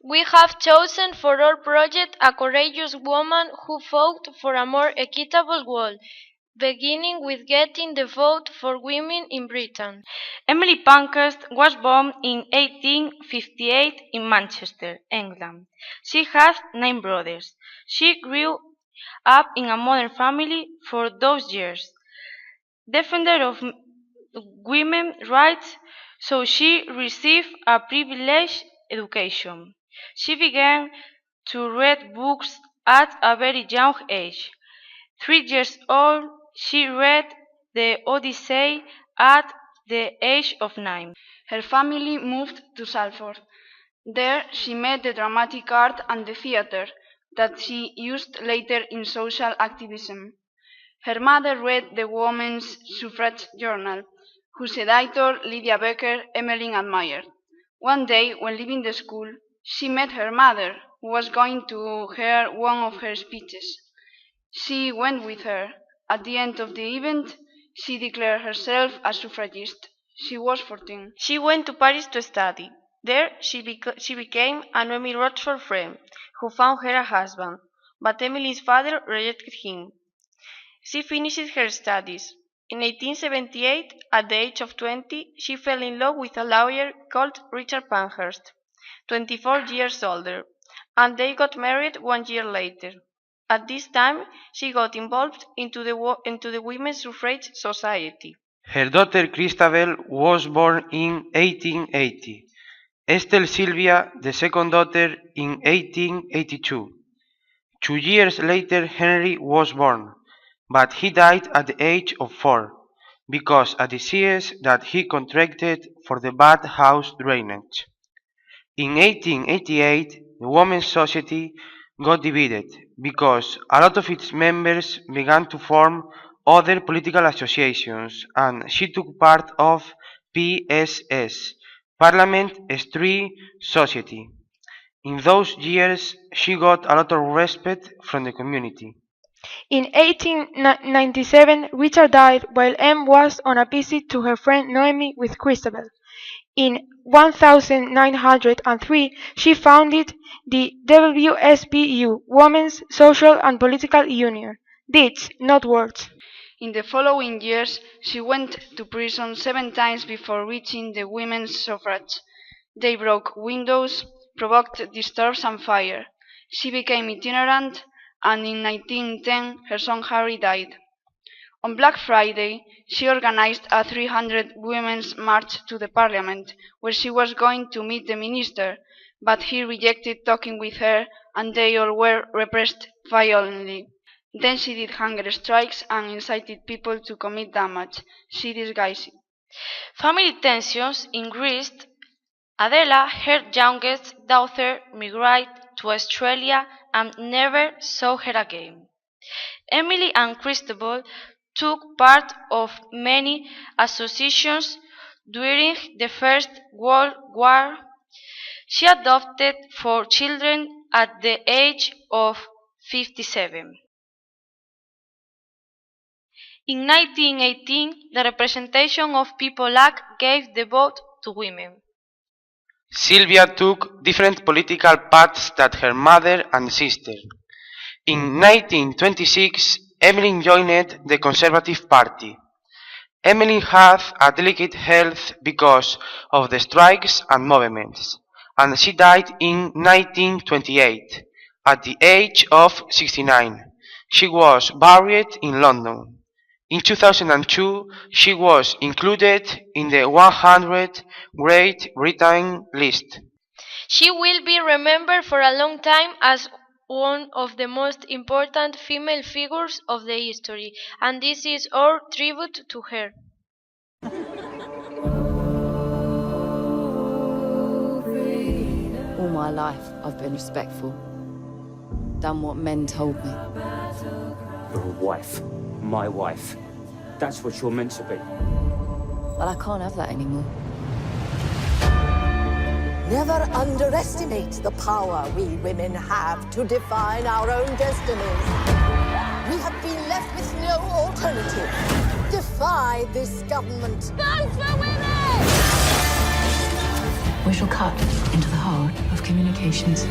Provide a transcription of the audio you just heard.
We have chosen for our project a courageous woman who fought for a more equitable world, beginning with getting the vote for women in Britain. Emmeline Pankhurst was born in 1858 in Manchester, England. She has 9 brothers. She grew up in a modern family for those years. Defender of women's rights, so she received a privileged education. She began to read books at a very young age. 3 years old, she read the Odyssey at the age of 9. Her family moved to Salford. There she met the dramatic art and the theatre that she used later in social activism. Her mother read the Women's Suffrage Journal, whose editor, Lydia Becker, Emmeline admired. One day, when leaving the school, she met her mother, who was going to hear one of her speeches. She went with her. At the end of the event, she declared herself a suffragist. She was 14. She went to Paris to study. There she became a Noemi Rochford friend, who found her a husband, but Emily's father rejected him. She finished her studies. In 1878, at the age of 20, she fell in love with a lawyer called Richard Pankhurst, 24 years older, and they got married 1 year later. At this time, she got involved into the Women's Suffrage Society. Her daughter Christabel was born in 1880. Estelle Sylvia, the second daughter, in 1882. 2 years later, Henry was born, but he died at the age of 4 because a disease that he contracted for the bad house drainage. In 1888, the Women's Society got divided because a lot of its members began to form other political associations, and she took part of PSS, Parliament Street Society. In those years, she got a lot of respect from the community. In 1897, Richard died while Em was on a visit to her friend Noemi with Christabel. In 1903, she founded the WSPU, Women's Social and Political Union. Deeds, not words. In the following years, she went to prison 7 times before reaching the women's suffrage. They broke windows, provoked disturbance and fire. She became itinerant, and in 1910 her son Harry died. On Black Friday, she organized a 300 women's march to the Parliament, where she was going to meet the minister, but he rejected talking with her, and they all were repressed violently. Then she did hunger strikes and incited people to commit damage. She disguised it. Family tensions increased. Adela, her youngest daughter, migrated to Australia and never saw her again. Emily and Christabel took part of many associations during the First World War. She adopted 4 children at the age of 57. In 1918, the Representation of People Act gave the vote to women. Sylvia took different political paths than her mother and sister. In 1926, Emmeline joined the Conservative Party. Emmeline had a delicate health because of the strikes and movements, and she died in 1928 at the age of 69. She was buried in London. In 2002, she was included in the 100 Great Britain list. She will be remembered for a long time as one of the most important female figures of the history, and this is our tribute to her. All my life, I've been respectful. Done what men told me. You're a wife. My wife. That's what you're meant to be. Well, I can't have that anymore. Never underestimate the power we women have to define our own destinies. We have been left with no alternative. Defy this government. Vote for women! We shall cut into the heart of communications.